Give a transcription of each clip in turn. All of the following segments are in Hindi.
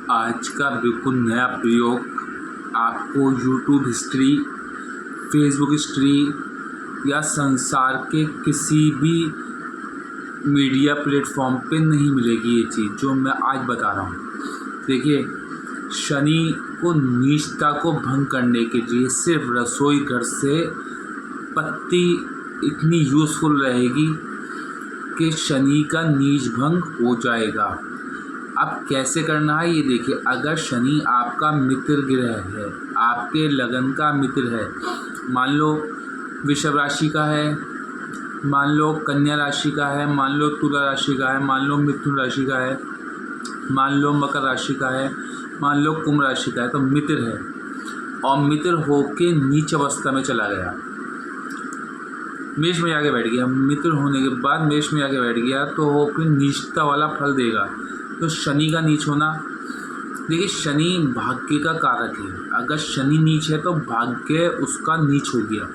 आज का बिल्कुल नया प्रयोग आपको यूट्यूब हिस्ट्री, फेसबुक हिस्ट्री या संसार के किसी भी मीडिया प्लेटफॉर्म पे नहीं मिलेगी। ये चीज़ जो मैं आज बता रहा हूँ, देखिए, शनि को नीचता को भंग करने के लिए सिर्फ रसोई घर से पत्ती इतनी यूज़फुल रहेगी कि शनि का नीच भंग हो जाएगा। अब कैसे करना है ये देखिए। अगर शनि आपका मित्र ग्रह है, आपके लगन का मित्र है, मान लो वृषभ राशि का है, मान लो कन्या राशि का है, मान लो तुला राशि का है, मान लो मिथुन राशि का है, मान लो मकर राशि का है, मान लो कुंभ राशि का है, तो मित्र है और मित्र होके नीच अवस्था में चला गया, मेष में जाके बैठ गया। मित्र होने के बाद मेष में जाके बैठ गया तो वो फिर नीचता वाला फल देगा। तो शनि का नीच होना, देखिए, शनि भाग्य का कारक है। अगर शनि नीच है तो भाग्य उसका नीच हो गया।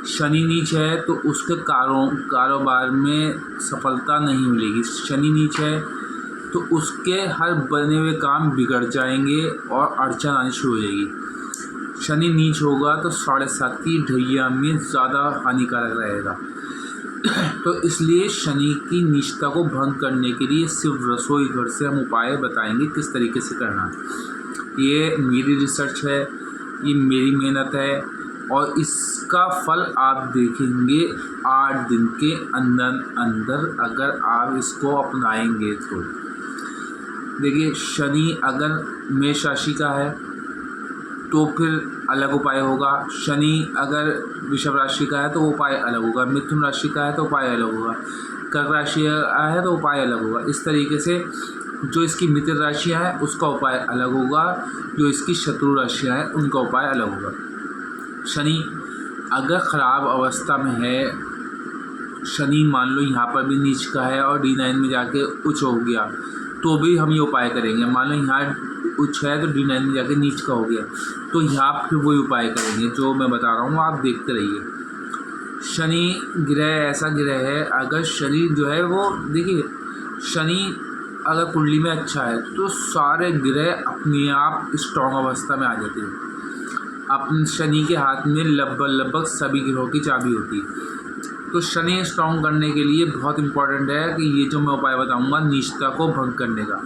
शनि नीच है तो उसके कारोबार में सफलता नहीं मिलेगी। शनि नीच है तो उसके हर बने हुए काम बिगड़ जाएंगे और अड़चन आनी शुरू हो जाएगी। शनि नीच होगा तो 7.5 की ढैया में ज़्यादा हानिकारक रहेगा। तो इसलिए शनि की नीचता को भंग करने के लिए सिर्फ रसोई घर से हम उपाय बताएंगे किस तरीके से करना है। ये मेरी रिसर्च है, ये मेरी मेहनत है और इसका फल आप देखेंगे 8 दिन के अंदर अंदर, अगर आप इसको अपनाएंगे तो। देखिए, शनि अगर मेष राशि का है तो फिर अलग उपाय होगा। शनि अगर वृषभ राशि का है तो उपाय अलग होगा। मिथुन राशि का है तो उपाय अलग होगा। कर्क राशि का है तो उपाय अलग होगा। इस तरीके से जो इसकी मित्र राशियाँ हैं उसका उपाय अलग होगा, जो इसकी शत्रु राशियाँ हैं उनका उपाय अलग होगा। शनि अगर ख़राब अवस्था में है, शनि मान लो यहाँ पर भी नीच का है और D9 में जाके उच्च हो गया, तो भी हम ये उपाय करेंगे। मान लो यहाँ उच्च है तो D9 में जाके नीच का हो गया, तो यहाँ फिर वही उपाय करेंगे जो मैं बता रहा हूँ, आप देखते रहिए। शनि ग्रह ऐसा ग्रह है, अगर शनि जो है वो, देखिए, शनि अगर कुंडली में अच्छा है तो सारे ग्रह अपने आप स्ट्रॉन्ग अवस्था में आ जाते हैं। अपने शनि के हाथ में लगभग सभी ग्रहों की चाबी होती है। तो शनि स्ट्रॉन्ग करने के लिए बहुत इम्पॉर्टेंट है कि ये जो मैं उपाय बताऊंगा नीचता को भंग करने का।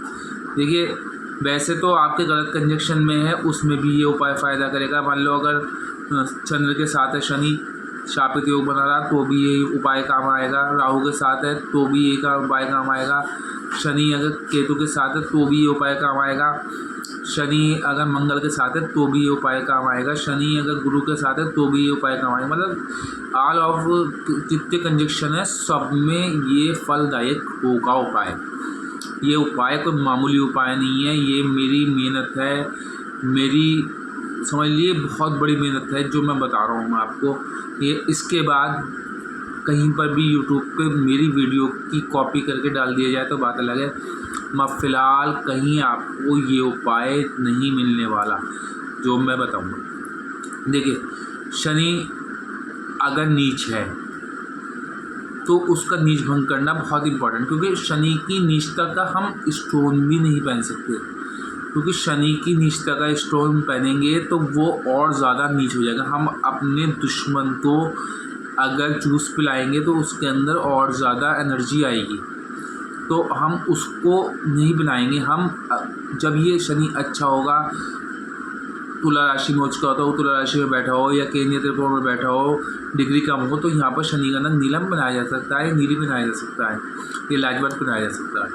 देखिए, वैसे तो आपके गलत कंजक्शन में है उसमें भी ये उपाय फ़ायदा करेगा। मान लो अगर चंद्र के साथ है शनि, शापित योग बना रहा तो भी यही उपाय काम आएगा। राहु के साथ है तो भी यही का उपाय काम आएगा। शनि अगर केतु के साथ है तो भी ये उपाय काम आएगा। शनि अगर मंगल के साथ है तो भी ये उपाय काम आएगा। शनि अगर गुरु के साथ है तो भी ये उपाय काम आएगा। मतलब ऑल ऑफ जितने कंजक्शन है सब में ये फलदायक होगा उपाय। ये उपाय कोई मामूली उपाय नहीं है, ये मेरी मेहनत है, मेरी समझ लिए बहुत बड़ी मेहनत है जो मैं बता रहा हूँ आपको। ये इसके बाद कहीं पर भी यूट्यूब पे मेरी वीडियो की कॉपी करके डाल दिया जाए तो बात अलग है, मैं फ़िलहाल कहीं आपको ये उपाय नहीं मिलने वाला जो मैं बताऊँगा। देखिए, शनि अगर नीच है तो उसका नीच भंग करना बहुत इंपॉर्टेंट, क्योंकि शनि की नीचता का हम स्टोन भी नहीं पहन सकते, क्योंकि शनि की नीचता का स्टोन पहनेंगे तो वो और ज़्यादा नीच हो जाएगा। हम अपने दुश्मन को अगर जूस पिलाएंगे तो उसके अंदर और ज़्यादा एनर्जी आएगी, तो हम उसको नहीं बनाएंगे। हम जब ये शनि अच्छा होगा, तुला राशि में उच्च का होता हो, तुला राशि में बैठा हो या केंद्रीय त्रिकोण में बैठा हो, डिग्री कम हो, तो यहाँ पर शनि का रंग नीलम बनाया जा सकता है, नीली बनाया जा सकता है, ये लाजवाब बनाया जा सकता है।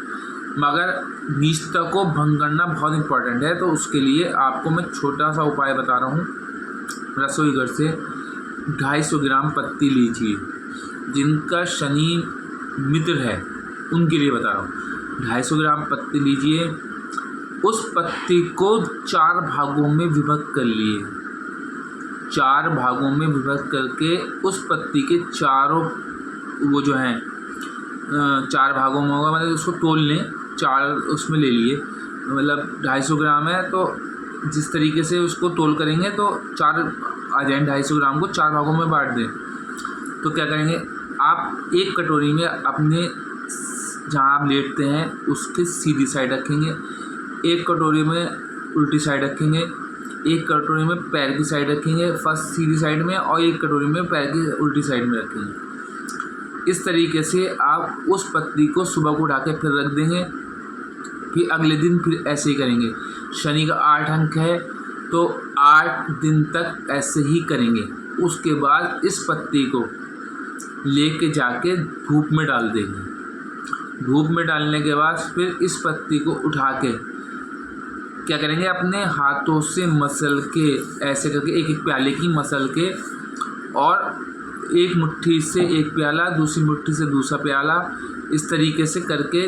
मगर नीचता को भंग करना बहुत इंपॉर्टेंट है, तो उसके लिए आपको मैं छोटा सा उपाय बता रहा हूँ। रसोई घर से 250 ग्राम पत्ती लीजिए। जिनका शनि मित्र है उनके लिए बता रहा हूँ। 250 ग्राम पत्ती लीजिए, उस पत्ती को 4 भागों में विभक्त कर लिए। 4 भागों में विभक्त करके उस पत्ती के चारों वो जो हैं 4 भागों में होगा, मतलब उसको तोल लें, 4 उसमें ले लिए, मतलब 250 ग्राम है तो जिस तरीके से उसको तोल करेंगे तो 4 आ जाए। 250 ग्राम को 4 भागों में बांट दें। तो क्या करेंगे, आप एक कटोरी में अपने जहाँ आप लेटते हैं उसके सीधी साइड रखेंगे, एक कटोरी में उल्टी साइड रखेंगे, एक कटोरी में पैर की साइड रखेंगे फर्स्ट सीधी साइड में, और एक कटोरी में पैर की उल्टी साइड में रखेंगे। इस तरीके से आप उस पत्ती को सुबह को उठा के फिर रख देंगे। फिर अगले दिन फिर ऐसे ही करेंगे। शनि का 8 अंक है तो 8 दिन तक ऐसे ही करेंगे। उसके बाद इस पत्ती को लेके जाके धूप में डाल देंगे। धूप में डालने के बाद फिर इस पत्ती को उठा के क्या करेंगे, अपने हाथों से मसल के ऐसे करके एक एक प्याले की मसल के, और एक मुट्ठी से एक प्याला, दूसरी मुट्ठी से दूसरा प्याला, इस तरीके से करके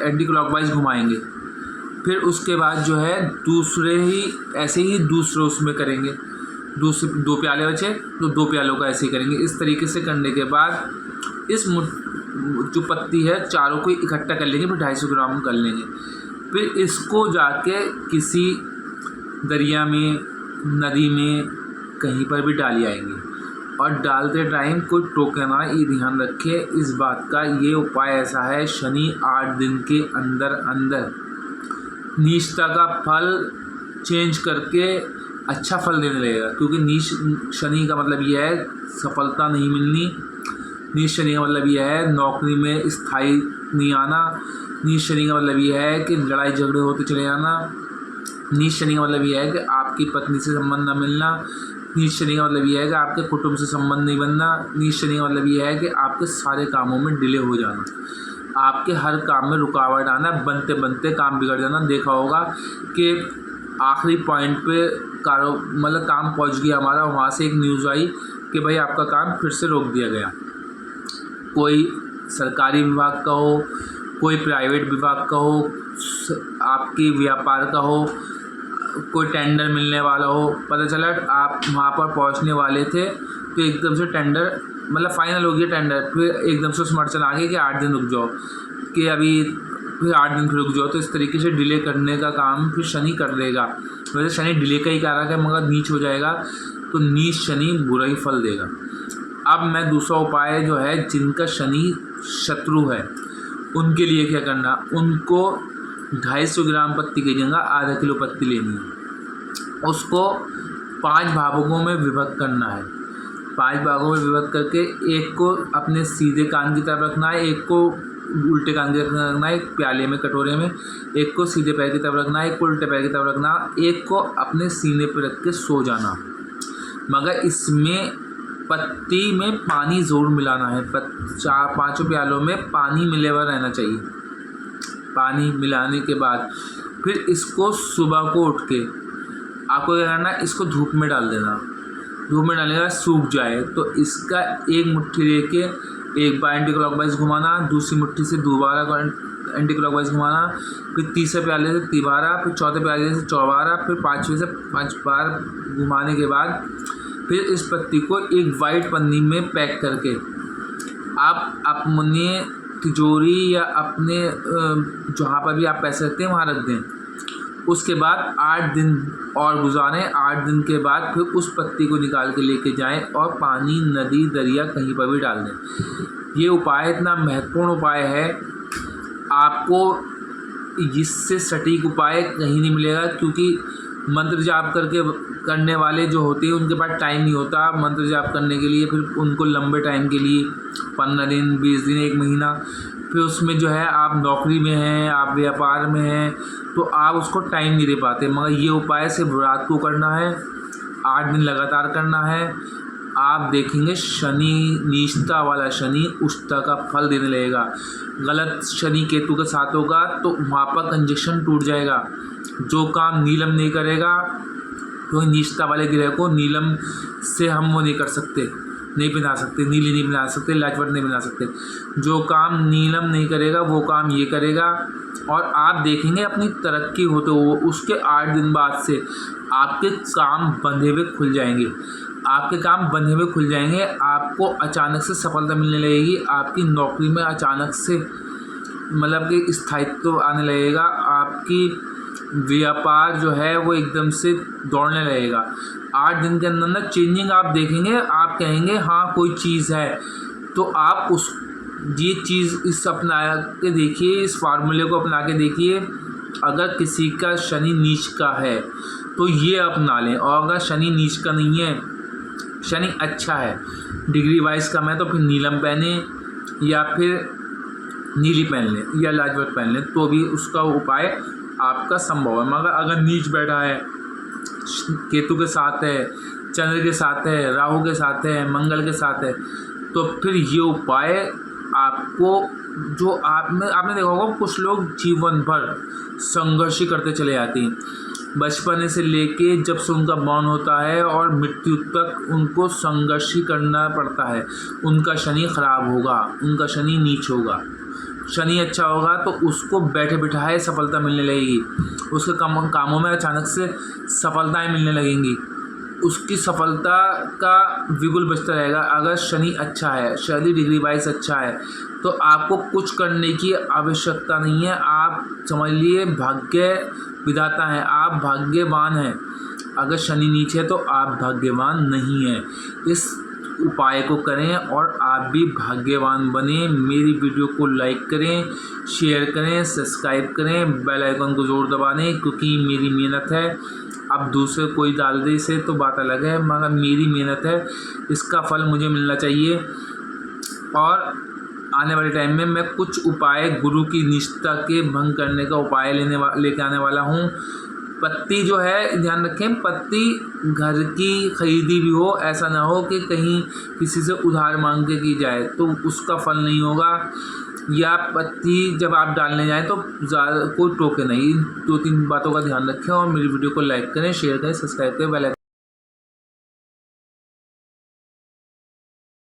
एंटी क्लॉकवाइज घुमाएंगे। फिर उसके बाद जो है दूसरे ही ऐसे ही दूसरे उसमें करेंगे। दूसरे 2 प्याले बचे तो 2 प्यालों का ऐसे ही करेंगे। इस तरीके से करने के बाद इस जो पत्ती है चारों को इकट्ठा कर लेंगे, फिर 250 ग्राम कर लेंगे। फिर इसको जाके किसी दरिया में, नदी में, कहीं पर भी डाल आएंगे, और डालते टाइम कोई टोके ना, ये ध्यान रखे इस बात का। ये उपाय ऐसा है, शनि 8 दिन के अंदर अंदर नीचता का फल चेंज करके अच्छा फल देने लगेगा। क्योंकि नीच शनि का मतलब यह है सफलता नहीं मिलनी, नीच शनि का मतलब यह है नौकरी में स्थायी नहीं आना, नीच शनि का मतलब यह है कि लड़ाई झगड़े होते चले जाना, नीच शनि का मतलब यह है कि आपकी पत्नी से संबंध न मिलना, नीच शनि का मतलब यह है कि आपके कुटुंब से संबंध नहीं बनना, नीच शनि का मतलब यह है कि आपके सारे कामों में डिले हो जाना, आपके हर काम में रुकावट आना, बनते बनते काम बिगड़ जाना। देखा होगा कि आखिरी पॉइंट पे मतलब काम पहुंच गया हमारा, वहाँ से एक न्यूज़ आई कि भाई आपका काम फिर से रोक दिया गया। कोई सरकारी विभाग का हो, कोई प्राइवेट विभाग का हो, आपकी व्यापार का हो, कोई टेंडर मिलने वाला हो, पता चला आप वहाँ पर पहुँचने वाले थे तो एकदम से टेंडर मतलब फाइनल हो गया टेंडर, फिर एकदम से उसमें अड़चन आ गई कि 8 दिन रुक जाओ, कि अभी फिर 8 दिन फिर रुक जाओ। तो इस तरीके से डिले करने का काम फिर शनि कर देगा। वैसे शनि डिले का ही कारक है, मगर नीच हो जाएगा तो नीच शनि बुरा ही फल देगा। अब मैं दूसरा उपाय जो है, जिनका शनि शत्रु है उनके लिए क्या करना, उनको 250 ग्राम पत्ती की जगह आधा किलो पत्ती लेनी है। उसको 5 भागों में विभक्त करना है। 5 भागों में विभक्त करके एक को अपने सीधे कान की तरफ रखना है, एक को उल्टे कान की तरफ रखना है, एक प्याले में कटोरे में, एक को सीधे पैर की तरफ रखना है, एक को उल्टे पैर की तरफ रखना, एक को अपने सीने पर रख के सो जाना। मगर इसमें पत्ती में पानी ज़रूर मिलाना है। 4-5 प्यालों में पानी मिले हुआ रहना चाहिए। पानी मिलाने के बाद फिर इसको सुबह को उठ के आपको क्या करना, इसको धूप में डाल देना। धूप में डालने के बाद सूख जाए तो इसका एक मुट्ठी लेके एक बार एंटी क्लॉकवाइज घुमाना, दूसरी मुट्ठी से दोबारा एंटी क्लॉकवाइज घुमाना, फिर तीसरे प्याले से तिबारा, फिर चौथे प्याले से चौबारा, फिर 5वें से 5 बार घुमाने के बाद फिर इस पत्ती को एक वाइट पन्नी में पैक करके आप अपने तिजोरी या अपने जहाँ पर भी आप पैसे रखते हैं वहाँ रख दें। उसके बाद 8 दिन और गुजारें। 8 दिन के बाद फिर उस पत्ती को निकाल के लेके जाएं और पानी, नदी, दरिया कहीं पर भी डाल दें। ये उपाय इतना महत्वपूर्ण उपाय है, आपको इससे सटीक उपाय कहीं नहीं मिलेगा। क्योंकि मंत्र जाप करने वाले जो होते हैं उनके पास टाइम नहीं होता मंत्र जाप करने के लिए। फिर उनको लंबे टाइम के लिए 15 दिन, 20 दिन, 1 महीना, फिर उसमें जो है आप नौकरी में हैं, आप व्यापार में हैं, तो आप उसको टाइम नहीं दे पाते। मगर ये उपाय सिर्फ रात को करना है, 8 दिन लगातार करना है। आप देखेंगे शनि, नीचता वाला शनि उष्टा का फल देने लगेगा। गलत शनि केतु के साथ होगा तो वहाँ पर कंजक्शन टूट जाएगा। जो काम नीलम नहीं करेगा, तो नीचता वाले ग्रह को नीलम से हम वो नहीं कर सकते, नहीं बना सकते, नीली नहीं बना सकते, लाजवट नहीं बना सकते। जो काम नीलम नहीं करेगा वो काम ये करेगा। और आप देखेंगे अपनी तरक्की होते हुए उसके 8 दिन बाद से आपके काम बंधे हुए खुल जाएंगे। आपके काम बंधे हुए खुल जाएंगे, आपको अचानक से सफलता मिलने लगेगी। आपकी नौकरी में अचानक से मतलब कि स्थायित्व आने लगेगा। आपकी व्यापार जो है वो एकदम से दौड़ने लगेगा। 8 दिन के अंदर अंदर चेंजिंग आप देखेंगे। आप कहेंगे हाँ कोई चीज़ है, तो आप उस ये चीज़ इस अपना के देखिए, इस फार्मूले को अपना के देखिए। अगर किसी का शनि नीच का है तो ये अपना लें, और अगर शनि नीच का नहीं है, शनि अच्छा है, डिग्री वाइज कम है, तो फिर नीलम पहने या फिर नीली पहन लें या लाजवत पहन लें, तो भी उसका उपाय आपका संभव है। मगर अगर नीच बैठा है, केतु के साथ है, चंद्र के साथ है, राहु के साथ है, मंगल के साथ है, तो फिर ये उपाय आपको, जो आपने देखा होगा कुछ लोग जीवन भर संघर्ष ही करते चले जाते हैं, बचपन से लेके जब से उनका मौन होता है और मृत्यु तक उनको संघर्ष ही करना पड़ता है। उनका शनि खराब होगा, उनका शनि नीच होगा। शनि अच्छा होगा तो उसको बैठे बिठाए सफलता मिलने लगेगी, उसके कामों में अचानक से सफलताएं मिलने लगेंगी, उसकी सफलता का बिगुल बजता रहेगा। अगर शनि अच्छा है, शनि डिग्री वाइज अच्छा है, तो आपको कुछ करने की आवश्यकता नहीं है। आप समझ लिए भाग्य विधाता हैं, आप भाग्यवान हैं। अगर शनि नीचे है तो आप भाग्यवान नहीं हैं। इस उपाय को करें और आप भी भाग्यवान बने। मेरी वीडियो को लाइक करें, शेयर करें, सब्सक्राइब करें, बेल आइकन को ज़रूर दबा दें, क्योंकि मेरी मेहनत है। अब दूसरे कोई डाल दे इसे तो बात अलग है, मगर मेरी मेहनत है, इसका फल मुझे मिलना चाहिए। और आने वाले टाइम में मैं कुछ उपाय गुरु की निष्ठा के भंग करने का उपाय लेके आने वाला हूँ। पत्ती जो है, ध्यान रखें, पत्ती घर की खरीदी भी हो, ऐसा ना हो कि कहीं किसी से उधार मांग के की जाए तो उसका फल नहीं होगा। या पत्ती जब आप डालने जाएं तो ज़्यादा कोई टोके नहीं। 2-3 बातों का ध्यान रखें और मेरी वीडियो को लाइक करें, शेयर करें, सब्सक्राइब करें, बेल आइकन